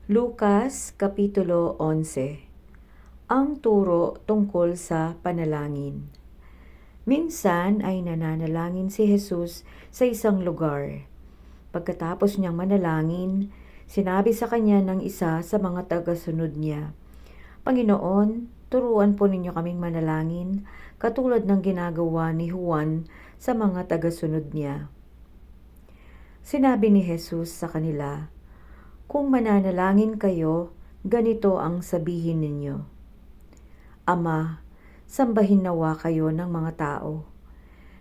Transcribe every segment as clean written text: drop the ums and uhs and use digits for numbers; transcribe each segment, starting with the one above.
Lucas Kapitulo 11. Ang turo tungkol sa panalangin. Minsan ay nananalangin si Jesus sa isang lugar. Pagkatapos niyang manalangin, sinabi sa kanya ng isa sa mga tagasunod niya, "Panginoon, turuan po ninyo kaming manalangin katulad ng ginagawa ni Juan sa mga tagasunod niya." Sinabi ni Jesus sa kanila, "Kung mananalangin kayo, ganito ang sabihin ninyo: Ama, sambahin nawa kayo ng mga tao.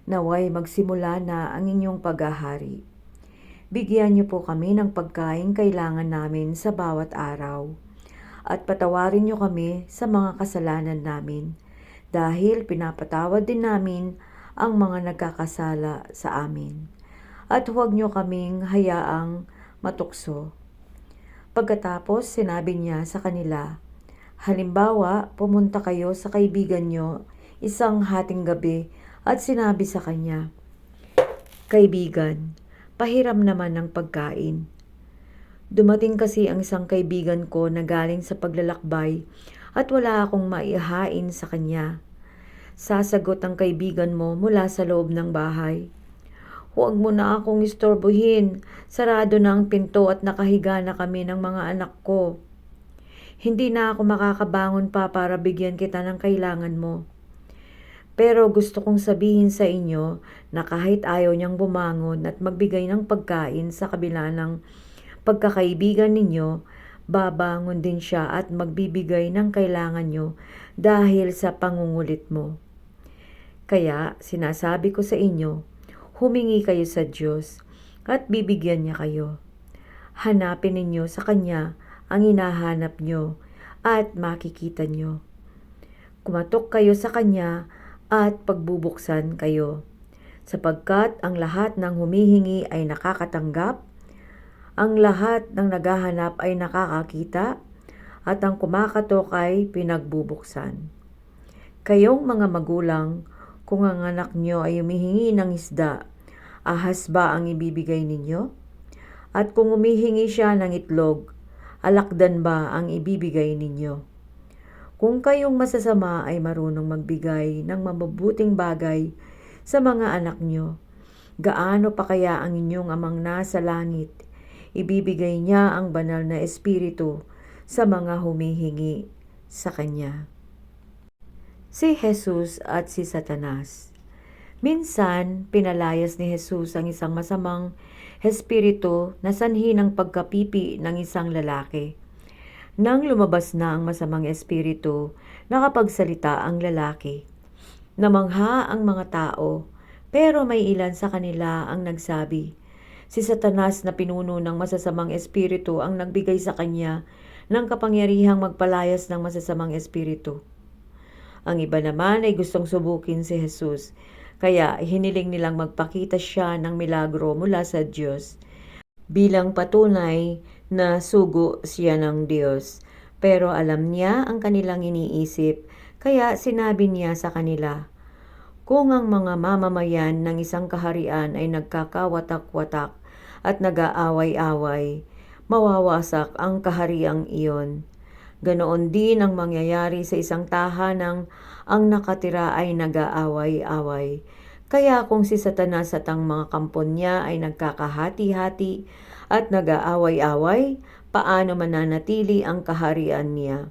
Naway magsimula na ang inyong paghahari. Bigyan niyo po kami ng pagkain kailangan namin sa bawat araw. At patawarin niyo kami sa mga kasalanan namin, dahil pinapatawad din namin ang mga nagkakasala sa amin. At huwag niyo kaming hayaang matukso." Pagkatapos sinabi niya sa kanila, "Halimbawa, pumunta kayo sa kaibigan niyo isang hating gabi at sinabi sa kanya, 'Kaibigan, pahiram naman ng pagkain. Dumating kasi ang isang kaibigan ko na galing sa paglalakbay at wala akong maihain sa kanya.' Sasagot ang kaibigan mo mula sa loob ng bahay, 'Huwag mo na akong istorbohin. Sarado na ang pinto at nakahiga na kami ng mga anak ko. Hindi na ako makakabangon pa para bigyan kita ng kailangan mo.' Pero gusto kong sabihin sa inyo na kahit ayaw niyang bumangon at magbigay ng pagkain sa kabila ng pagkakaibigan ninyo, babangon din siya at magbibigay ng kailangan niyo dahil sa pangungulit mo. Kaya sinasabi ko sa inyo, humingi kayo sa Diyos at bibigyan niya kayo. Hanapin ninyo sa Kanya ang hinahanap nyo at makikita nyo. Kumatok kayo sa Kanya at pagbubuksan kayo. Sapagkat ang lahat ng humihingi ay nakakatanggap, ang lahat ng naghahanap ay nakakakita, at ang kumakatok ay pinagbubuksan. Kayong mga magulang, kung ang anak nyo ay humihingi ng isda, ahas ba ang ibibigay ninyo? At kung humihingi siya ng itlog, alakdan ba ang ibibigay ninyo? Kung kayong masasama ay marunong magbigay ng mabubuting bagay sa mga anak nyo, gaano pa kaya ang inyong amang nasa langit? Ibibigay niya ang banal na espiritu sa mga humihingi sa Kanya. Si Jesus at si Satanas. Minsan, pinalayas ni Jesus ang isang masamang espiritu na sanhi ng pagkapipi ng isang lalaki. Nang lumabas na ang masamang espiritu, nakapagsalita ang lalaki. Namangha ang mga tao, pero may ilan sa kanila ang nagsabi, "Si Satanas na pinuno ng masasamang espiritu ang nagbigay sa kanya ng kapangyarihang magpalayas ng masasamang espiritu." Ang iba naman ay gustong subukin si Jesus, kaya hiniling nilang magpakita siya ng milagro mula sa Diyos bilang patunay na sugo siya ng Diyos. Pero alam niya ang kanilang iniisip, kaya sinabi niya sa kanila, "Kung ang mga mamamayan ng isang kaharian ay nagkakawatak-watak at nag-aaway-away, mawawasak ang kahariang iyon. Ganoon din ang mangyayari sa isang tahanang ang nakatira ay nag-aaway-away. Kaya kung si Satanas at ang mga kampon niya ay nagkakahati-hati at nag-aaway-away, paano mananatili ang kaharian niya?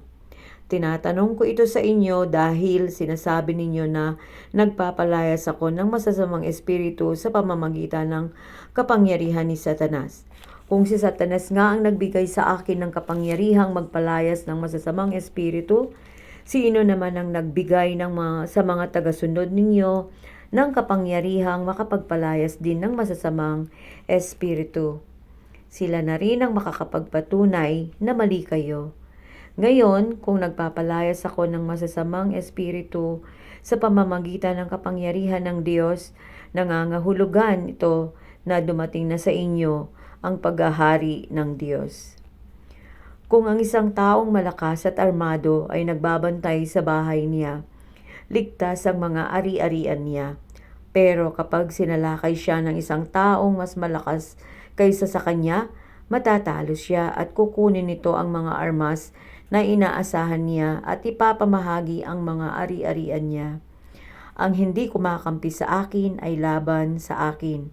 Tinatanong ko ito sa inyo dahil sinasabi ninyo na nagpapalayas ako ng masasamang espiritu sa pamamagitan ng kapangyarihan ni Satanas. Kung si Satanas nga ang nagbigay sa akin ng kapangyarihang magpalayas ng masasamang espiritu, sino naman ang nagbigay sa mga tagasunod ninyo ng kapangyarihang makapagpalayas din ng masasamang espiritu? Sila na rin ang makakapagpatunay na mali kayo. Ngayon, kung nagpapalayas ako ng masasamang espiritu sa pamamagitan ng kapangyarihan ng Diyos, nangangahulugan ito na dumating na sa inyo ang paghahari ng Diyos. Kung ang isang taong malakas at armado ay nagbabantay sa bahay niya, ligtas ang mga ari-arian niya. Pero kapag sinalakay siya ng isang taong mas malakas kaysa sa kanya, matatalo siya at kukunin nito ang mga armas na inaasahan niya at ipapamahagi ang mga ari-arian niya. Ang hindi kumakampi sa akin ay laban sa akin,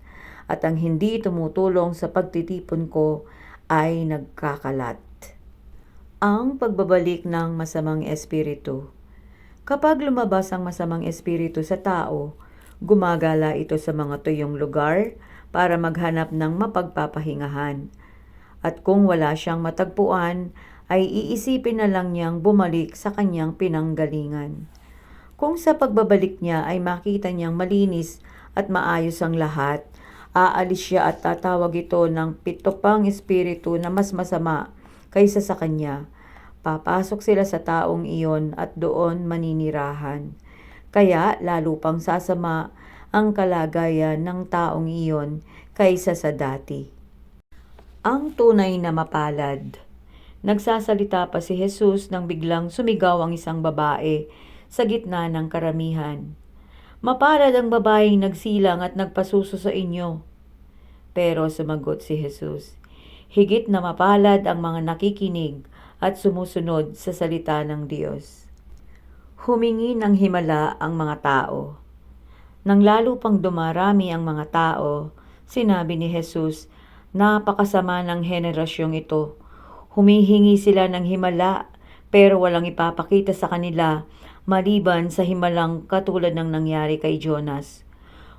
at ang hindi tumutulong sa pagtitipon ko ay nagkakalat. Ang pagbabalik ng masamang espiritu. Kapag lumabas ang masamang espiritu sa tao, gumagala ito sa mga tuyong lugar para maghanap ng mapagpapahingahan. At kung wala siyang matagpuan, ay iisipin na lang niyang bumalik sa kanyang pinanggalingan. Kung sa pagbabalik niya ay makita niyang malinis at maayos ang lahat, aalis siya at tatawag ito ng 7 pang espiritu na mas masama kaysa sa kanya. Papasok sila sa taong iyon at doon maninirahan. Kaya lalo pang sasama ang kalagayan ng taong iyon kaysa sa dati. Ang tunay na mapalad. Nagsasalita pa si Jesus nang biglang sumigaw ang isang babae sa gitna ng karamihan. Mapalad ang babaeng nagsilang at nagpasuso sa inyo. Pero sumagot si Jesus, higit na mapalad ang mga nakikinig at sumusunod sa salita ng Diyos. Humingi ng himala ang mga tao. Nang lalo pang dumarami ang mga tao, sinabi ni Jesus, napakasama ng henerasyong ito. Humihingi sila ng himala pero walang ipapakita sa kanila maliban sa himalang katulad ng nangyari kay Jonas.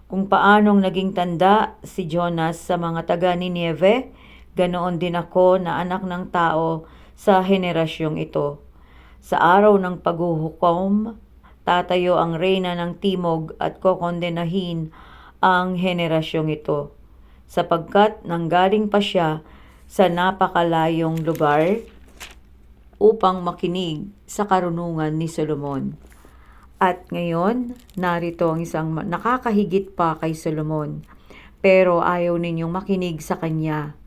Kung paanong naging tanda si Jonas sa mga taga Nineve, ganoon din ako na anak ng tao sa henerasyong ito. Sa araw ng paghuhukom, tatayo ang reyna ng timog at kokondenahin ang henerasyong ito, sapagkat nanggaling pa siya sa napakalayong lugar upang makinig sa karunungan ni Solomon. At ngayon, narito ang isang nakakahigit pa kay Solomon, pero ayaw ninyong makinig sa kanya.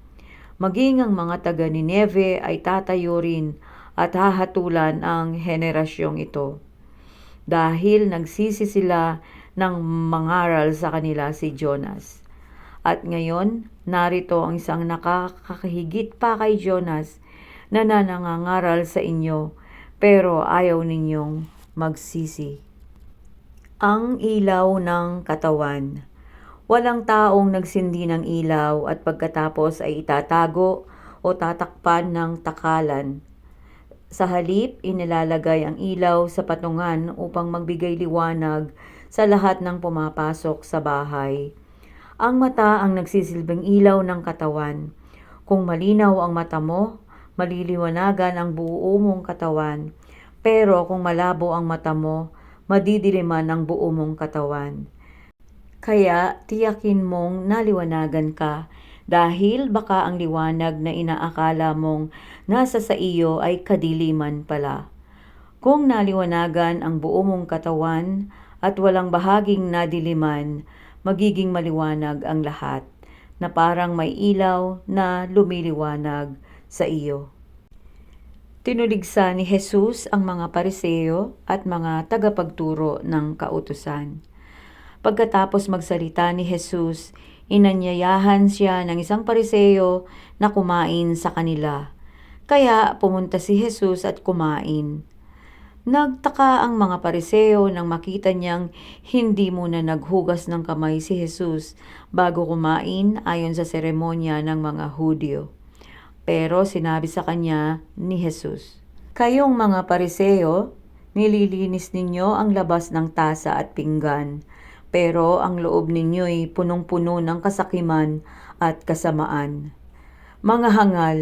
Maging ang mga taga Nineve ay tatayo rin at hahatulan ang henerasyong ito. Dahil nagsisi sila ng mangaral sa kanila si Jonas. At ngayon, narito ang isang nakakahigit pa kay Jonas na nangangaral sa inyo, pero ayaw ninyong magsisi. Ang ilaw ng katawan. Walang taong nagsindi ng ilaw at pagkatapos ay itatago o tatakpan ng takalan. Sa halip, inilalagay ang ilaw sa patungan upang magbigay liwanag sa lahat ng pumapasok sa bahay. Ang mata ang nagsisilbing ilaw ng katawan. Kung malinaw ang mata mo, maliliwanagan ang buo mong katawan. Pero kung malabo ang mata mo, madidiliman ang buo mong katawan. Kaya tiyakin mong naliwanagan ka dahil baka ang liwanag na inaakala mong nasa sa iyo ay kadiliman pala. Kung naliwanagan ang buo mong katawan at walang bahaging nadiliman, magiging maliwanag ang lahat, na parang may ilaw na lumiliwanag sa iyo. Tinuligsa ni Jesus ang mga Pariseo at mga tagapagturo ng kautusan. Pagkatapos magsalita ni Jesus, inanyayahan siya ng isang Pariseo na kumain sa kanila. Kaya pumunta si Jesus at kumain. Nagtaka ang mga Pariseo nang makita niyang hindi muna naghugas ng kamay si Jesus bago kumain ayon sa seremonya ng mga Hudyo. Pero sinabi sa kanya ni Jesus, "Kayong mga Pariseo, nililinis ninyo ang labas ng tasa at pinggan, pero ang loob ninyo'y punong-puno ng kasakiman at kasamaan. Mga hangal,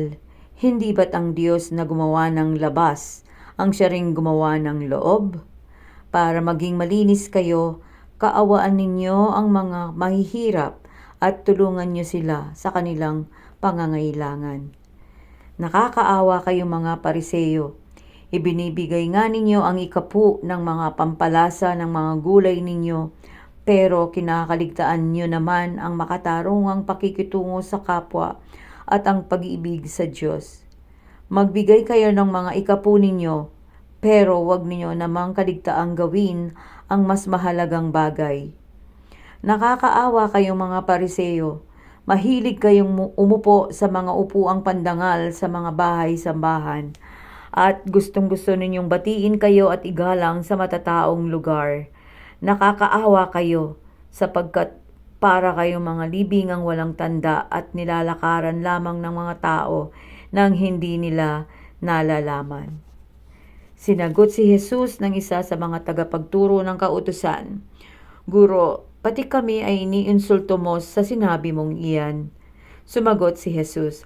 hindi ba't ang Diyos na gumawa ng labas ang siya ring gumawa ng loob? Para maging malinis kayo, kaawaan ninyo ang mga mahihirap at tulungan niyo sila sa kanilang pangangailangan. Nakakaawa kayong mga Pariseo. Ibinibigay nga ninyo ang 10 ng mga pampalasa ng mga gulay ninyo, pero kinakaligtaan niyo naman ang makatarungang pakikitungo sa kapwa at ang pag-ibig sa Diyos. Magbigay kayo ng mga 10 ninyo, pero huwag ninyo namang kaligtaang gawin ang mas mahalagang bagay. Nakakaawa kayong mga Pariseo. Mahilig kayong umupo sa mga upuang pandangal sa mga bahay-sambahan at gustong-gusto ninyong batiin kayo at igalang sa matataong lugar. Nakakaawa kayo sapagkat para kayong mga libingang walang tanda at nilalakaran lamang ng mga tao nang hindi nila nalalaman. Sinagot si Jesus ng isa sa mga tagapagturo ng kautusan, "Guro, pati kami ay iniinsulto mo sa sinabi mong iyan." Sumagot si Jesus,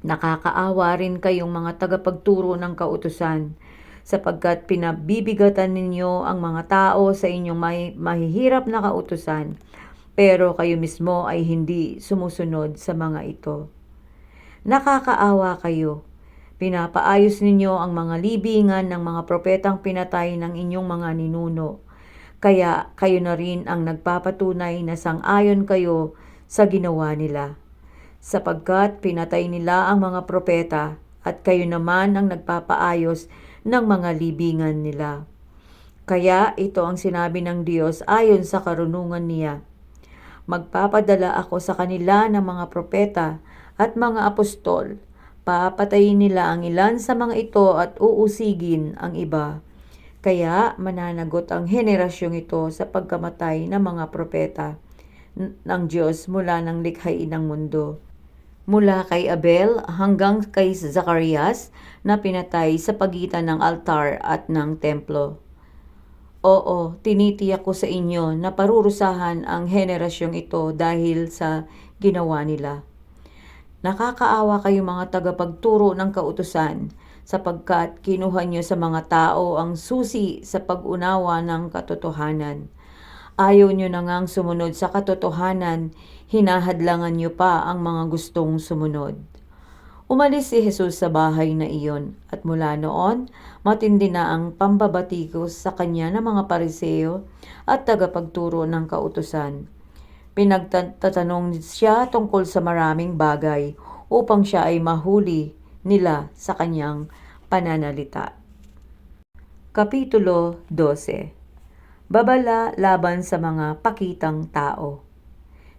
"Nakakaawa rin kayong mga tagapagturo ng kautusan, sapagkat pinabibigatan ninyo ang mga tao sa inyong mahihirap na kautusan, pero kayo mismo ay hindi sumusunod sa mga ito. Nakakaawa kayo. Pinapaayos ninyo ang mga libingan ng mga propetang pinatay ng inyong mga ninuno. Kaya kayo na rin ang nagpapatunay na sang-ayon kayo sa ginawa nila. Sapagkat pinatay nila ang mga propeta at kayo naman ang nagpapaayos ng mga libingan nila. Kaya ito ang sinabi ng Diyos ayon sa karunungan niya. Magpapadala ako sa kanila ng mga propeta at mga apostol. Papatayin nila ang ilan sa mga ito at uusigin ang iba. Kaya mananagot ang henerasyong ito sa pagkamatay ng mga propeta ng Diyos mula ng likhain ng mundo. Mula kay Abel hanggang kay Zacarias na pinatay sa pagitan ng altar at ng templo. Oo, tinitiyak ko sa inyo na parurusahan ang henerasyong ito dahil sa ginawa nila. Nakakaawa kayong mga tagapagturo ng kautusan, sapagkat kinuha niyo sa mga tao ang susi sa pag-unawa ng katotohanan. Ayaw niyo na ngang sumunod sa katotohanan, hinahadlangan niyo pa ang mga gustong sumunod. Umalis si Jesus sa bahay na iyon, at mula noon, matindi na ang pambabatikos sa kanya ng mga pariseo at tagapagturo ng kautusan. Pinagtatanong siya tungkol sa maraming bagay upang siya ay mahuli nila sa kanyang pananalita. Kapitulo 12. Babala laban sa mga pakitang tao.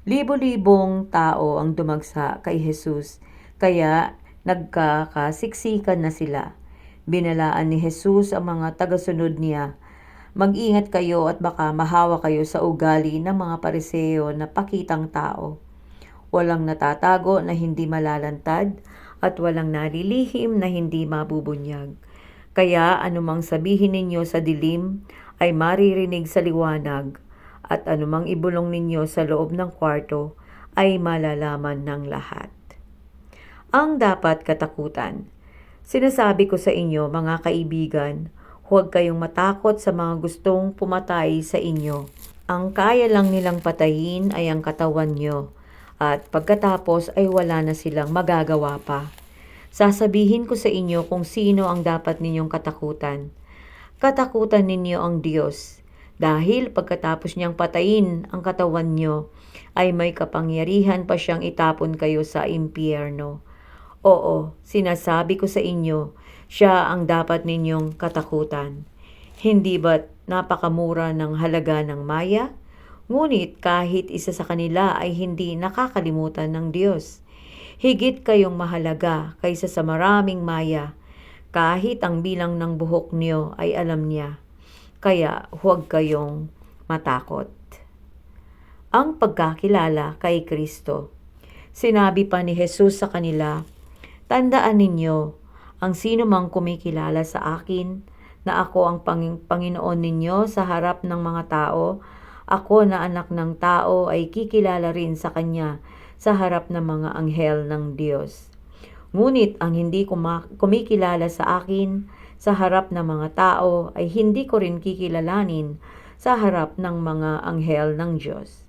Libo-libong tao ang dumagsa kay Jesus, kaya nagkakasiksikan na sila. Binalaan ni Jesus ang mga tagasunod niya, "Mag-ingat kayo at baka mahawa kayo sa ugali ng mga pariseo na pakitang tao. Walang natatago na hindi malalantad at walang nalilihim na hindi mabubunyag. Kaya anumang sabihin ninyo sa dilim ay maririnig sa liwanag, at anumang ibulong ninyo sa loob ng kwarto ay malalaman ng lahat." Ang dapat katakutan. Sinasabi ko sa inyo, mga kaibigan, huwag kayong matakot sa mga gustong pumatay sa inyo. Ang kaya lang nilang patayin ay ang katawan nyo, at pagkatapos ay wala na silang magagawa pa. Sasabihin ko sa inyo kung sino ang dapat ninyong katakutan. Katakutan ninyo ang Diyos, dahil pagkatapos niyang patayin ang katawan nyo, ay may kapangyarihan pa siyang itapon kayo sa impyerno. Oo, sinasabi ko sa inyo, siya ang dapat ninyong katakutan. Hindi ba't napakamura ng halaga ng maya? Ngunit kahit isa sa kanila ay hindi nakakalimutan ng Diyos. Higit kayong mahalaga kaysa sa maraming maya, kahit ang bilang ng buhok niyo ay alam niya. Kaya huwag kayong matakot. Ang pagkakilala kay Kristo. Sinabi pa ni Jesus sa kanila, "Tandaan ninyo, ang sino mang kumikilala sa akin na ako ang Panginoon ninyo sa harap ng mga tao, ako na anak ng tao ay kikilala rin sa kanya sa harap ng mga anghel ng Diyos. Ngunit ang hindi kumikilala sa akin sa harap ng mga tao ay hindi ko rin kikilalanin sa harap ng mga anghel ng Diyos.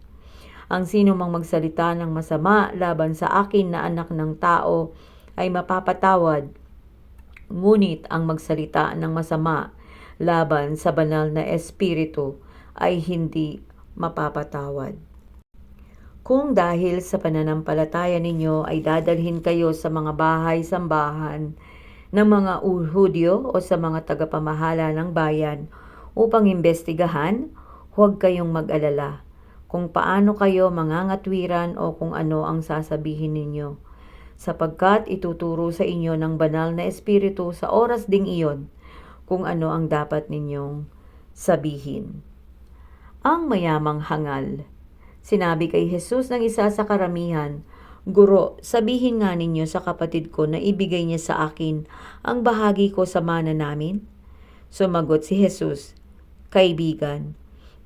Ang sino mang magsalita ng masama laban sa akin na anak ng tao ay mapapatawad, ngunit ang magsalita ng masama laban sa banal na espiritu ay hindi mapapatawad. Kung dahil sa pananampalataya ninyo ay dadalhin kayo sa mga bahay-sambahan ng mga Hudyo o sa mga tagapamahala ng bayan upang imbestigahan, huwag kayong mag-alala. kung paano kayo mangangatwiran o kung ano ang sasabihin ninyo, sapagkat ituturo sa inyo ng banal na Espiritu sa oras ding iyon kung ano ang dapat ninyong sabihin. Ang mayamang hangal. Sinabi kay Jesus ng isa sa karamihan, "Guro, sabihin nga ninyo sa kapatid ko na ibigay niya sa akin ang bahagi ko sa mana namin." Sumagot si Jesus, "Kaibigan,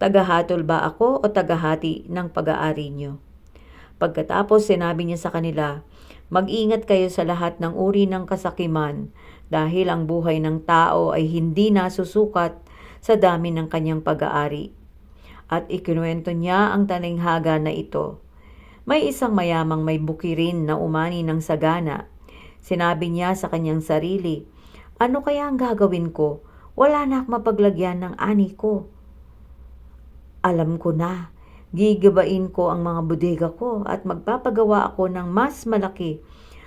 tagahatol ba ako o tagahati ng pag-aari niyo?" Pagkatapos sinabi niya sa kanila, "Mag-ingat kayo sa lahat ng uri ng kasakiman dahil ang buhay ng tao ay hindi nasusukat sa dami ng kanyang pag-aari." At ikinuwento niya ang talinghaga na ito. May isang mayamang may bukirin na umani ng sagana. Sinabi niya sa kanyang sarili, "Ano kaya ang gagawin ko? Wala na akong mapaglagyan ng ani ko. Alam ko na, gigibain ko ang mga bodega ko at magpapagawa ako ng mas malaki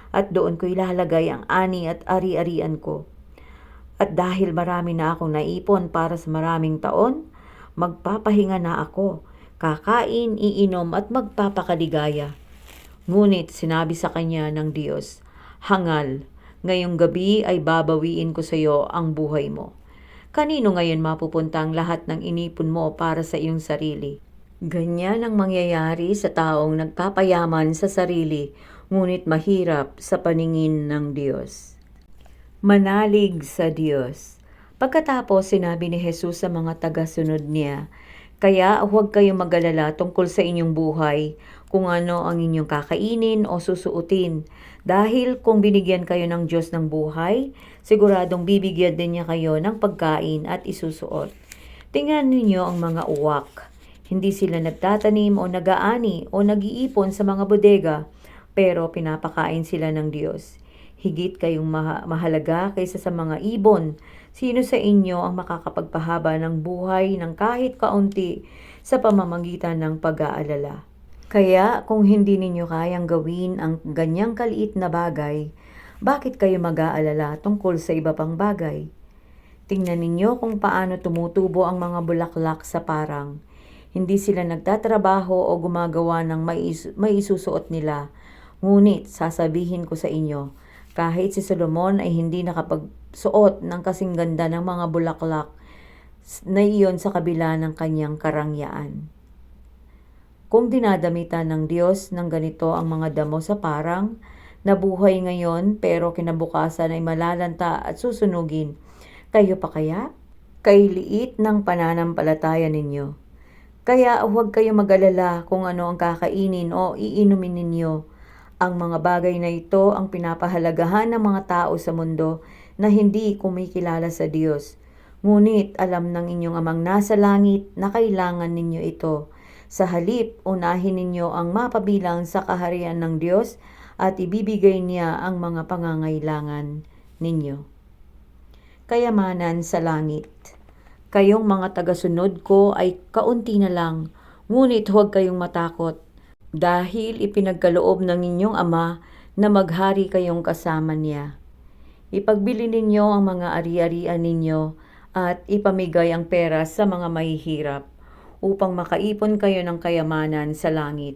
at doon ko ilalagay ang ani at ari-arian ko. At dahil marami na akong naipon para sa maraming taon, magpapahinga na ako, kakain, iinom at magpapakaligaya." Ngunit sinabi sa kanya ng Diyos, "Hangal, ngayong gabi ay babawiin ko sa iyo ang buhay mo. Kanino ngayon mapupunta ang lahat ng inipon mo para sa iyong sarili?" Ganyan ang mangyayari sa taong nagpapayaman sa sarili, ngunit mahirap sa paningin ng Diyos. Manalig sa Diyos. Pagkatapos sinabi ni Jesus sa mga tagasunod niya, "Kaya huwag kayong mag-alala tungkol sa inyong buhay, kung ano ang inyong kakainin o susuotin. Dahil kung binigyan kayo ng Diyos ng buhay, siguradong bibigyan din niya kayo ng pagkain at isusuot. Tingnan ninyo ang mga uwak. Hindi sila nagtatanim o nag-aani o nag-iipon sa mga bodega, pero pinapakain sila ng Diyos. Higit kayong mahalaga kaysa sa mga ibon. Sino sa inyo ang makakapagpahaba ng buhay ng kahit kaunti sa pamamagitan ng pag-aalala? Kaya kung hindi ninyo kayang gawin ang ganyang kaliit na bagay, bakit kayo mag-aalala tungkol sa iba pang bagay? Tingnan ninyo kung paano tumutubo ang mga bulaklak sa parang. Hindi sila nagtatrabaho o gumagawa ng may isusuot nila. Ngunit sasabihin ko sa inyo, kahit si Solomon ay hindi nakapagsuot ng kasing ganda ng mga bulaklak na iyon sa kabila ng kanyang karangyaan. Kung dinadamitan ng Diyos ng ganito ang mga damo sa parang, nabuhay ngayon pero kinabukasan ay malalanta at susunugin, kayo pa kaya? Kailiit ng pananampalataya ninyo. Kaya huwag kayong mag-alala kung ano ang kakainin o iinumin ninyo. Ang mga bagay na ito ang pinapahalagahan ng mga tao sa mundo na hindi kumikilala sa Diyos. Ngunit alam ng inyong Amang nasa langit na kailangan ninyo ito. Sa halip, unahin ninyo ang mapabilang sa kaharian ng Diyos at ibibigay niya ang mga pangangailangan ninyo. Kayamanan sa langit. Kayong mga tagasunod ko ay kaunti na lang, ngunit huwag kayong matakot. Dahil ipinagkaloob ng inyong Ama na maghari kayong kasama niya. Ipagbili ninyo ang mga ari-arian ninyo at ipamigay ang pera sa mga mahihirap upang makaipon kayo ng kayamanan sa langit.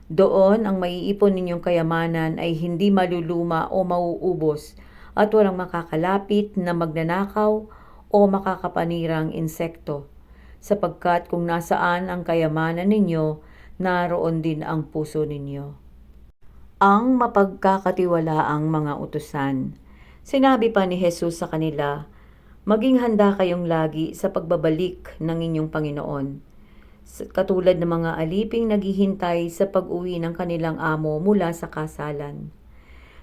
Doon ang maiipon ninyong kayamanan ay hindi maluluma o mauubos at walang makakalapit na magnanakaw o makakapanirang insekto. Sapagkat kung nasaan ang kayamanan ninyo, naroon din ang puso ninyo. Ang mapagkakatiwalaang mga utusan. Sinabi pa ni Jesus sa kanila, "Maging handa kayong lagi sa pagbabalik ng inyong Panginoon. Katulad ng mga aliping naghihintay sa pag-uwi ng kanilang amo mula sa kasalan.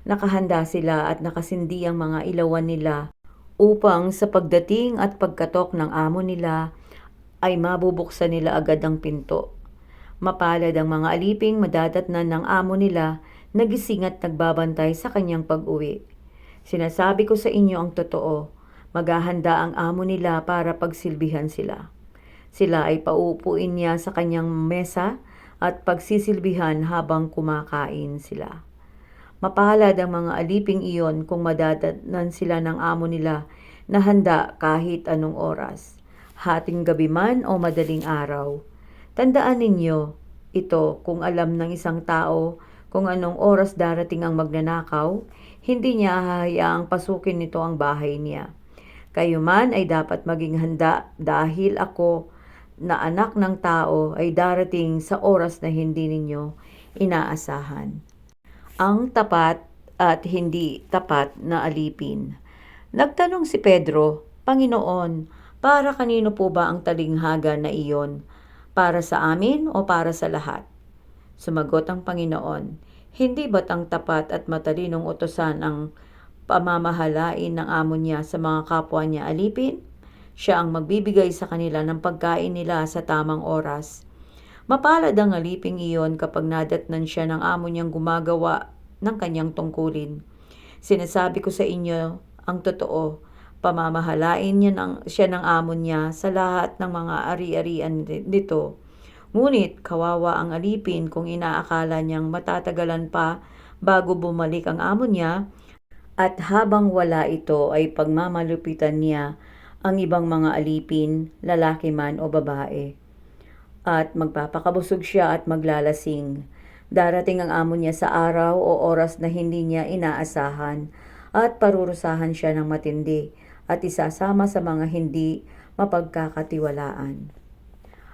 Nakahanda sila at nakasindi ang mga ilawan nila upang sa pagdating at pagkatok ng amo nila ay mabubuksan nila agad ang pinto. Mapalad ang mga aliping madadatnan ng amo nila, nagising at nagbabantay sa kanyang pag-uwi. Sinasabi ko sa inyo ang totoo, maghahanda ang amo nila para pagsilbihan sila. Sila ay pauupuin niya sa kanyang mesa at pagsisilbihan habang kumakain sila. Mapalad ang mga aliping iyon kung madadatnan sila ng amo nila na handa kahit anong oras, hating gabi man o madaling araw. Tandaan ninyo ito, kung alam ng isang tao kung anong oras darating ang magnanakaw, hindi niya hahayaang pasukin nito ang bahay niya. Kayo man ay dapat maging handa dahil ako na anak ng tao ay darating sa oras na hindi ninyo inaasahan. Ang tapat at hindi tapat na alipin. Nagtanong si Pedro, Panginoon, para kanino po ba ang talinghaga na iyon? Para sa amin o para sa lahat? Sumagot ang Panginoon, hindi ba't ang tapat at matalinong utusan ang pamamahalain ng amo niya sa mga kapwa niya alipin? Siya ang magbibigay sa kanila ng pagkain nila sa tamang oras. Mapalad ang aliping iyon kapag nadatnan siya ng amo niyang gumagawa ng kanyang tungkulin. Sinasabi ko sa inyo ang totoo, pamamahalain siya ng amo niya sa lahat ng mga ari-arian nito. Ngunit kawawa ang alipin kung inaakala niyang matatagalan pa bago bumalik ang amo niya, at habang wala ito ay pagmamalupitan niya ang ibang mga alipin, lalaki man o babae. At magpapakabusog siya at maglalasing. Darating ang amo niya sa araw o oras na hindi niya inaasahan at parurusahan siya ng matindi at isasama sa mga hindi mapagkakatiwalaan.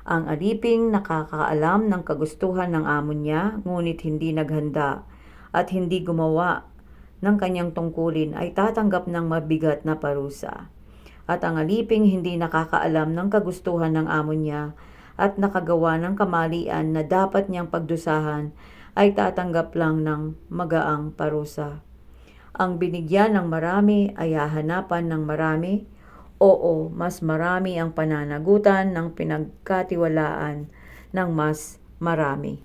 Ang aliping nakakaalam ng kagustuhan ng amo niya ngunit hindi naghanda at hindi gumawa ng kanyang tungkulin ay tatanggap ng mabigat na parusa. At ang aliping hindi nakakaalam ng kagustuhan ng amo niya at nakagawa ng kamalian na dapat niyang pagdusahan ay tatanggap lang ng magaang parusa. Ang binigyan ng marami ay hahanapan ng marami. Oo, mas marami ang pananagutan ng pinagkatiwalaan ng mas marami.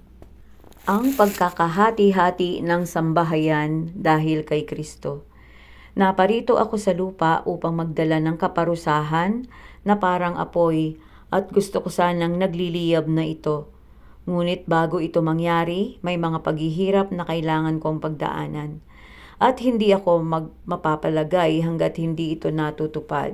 Ang pagkakahati-hati ng sambahayan dahil kay Kristo. Naparito ako sa lupa upang magdala ng kaparusahan na parang apoy at gusto ko sanang nagliliyab na ito. Ngunit bago ito mangyari, may mga paghihirap na kailangan kong pagdaanan. At hindi ako mapapalagay hanggat hindi ito natutupad.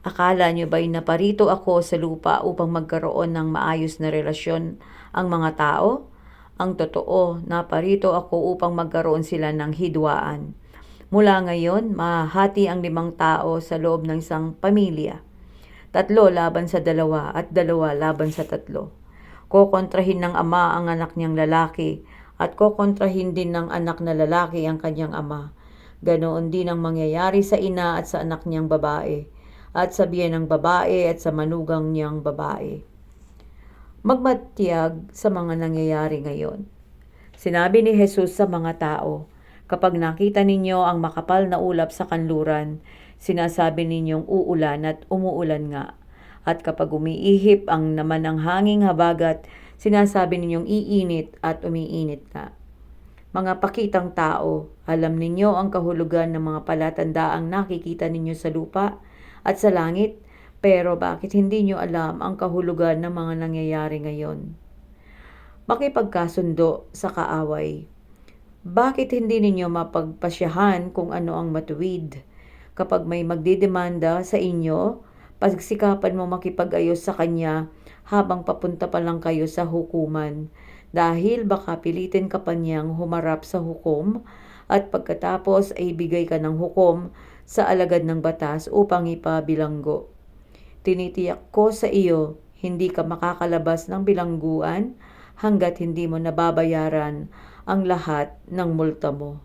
Akala niyo ba'y naparito ako sa lupa upang magkaroon ng maayos na relasyon ang mga tao? Ang totoo, naparito ako upang magkaroon sila ng hidwaan. Mula ngayon, mahahati ang 5 tao sa loob ng isang pamilya. 3 laban sa 2 at 2 laban sa 3. Kokontrahin ng ama ang anak niyang lalaki at kokontrahin din ng anak na lalaki ang kanyang ama. Ganoon din ang mangyayari sa ina at sa anak niyang babae at sa biyen ng babae at sa manugang niyang babae. Magmatiyag sa mga nangyayari ngayon. Sinabi ni Jesus sa mga tao, kapag nakita ninyo ang makapal na ulap sa kanluran, sinasabi ninyong uulan at umuulan nga. At kapag umiihip ang naman ng hanging habagat, sinasabi ninyong iinit at umiinit nga. Mga pakitang tao, alam ninyo ang kahulugan ng mga palatandaang nakikita ninyo sa lupa at sa langit, pero bakit hindi nyo alam ang kahulugan ng mga nangyayari ngayon? Makipagkasundo sa kaaway. Bakit hindi ninyo mapagpasyahan kung ano ang matuwid? Kapag may magdidemanda sa inyo, pagsikapan mo makipag-ayos sa kanya habang papunta pa lang kayo sa hukuman, dahil baka pilitin ka pa niyang humarap sa hukom at pagkatapos ay bigay ka ng hukom sa alagad ng batas upang ipabilanggo. Tinitiyak ko sa iyo, hindi ka makakalabas ng bilangguan hanggat hindi mo nababayaran ang lahat ng multa mo.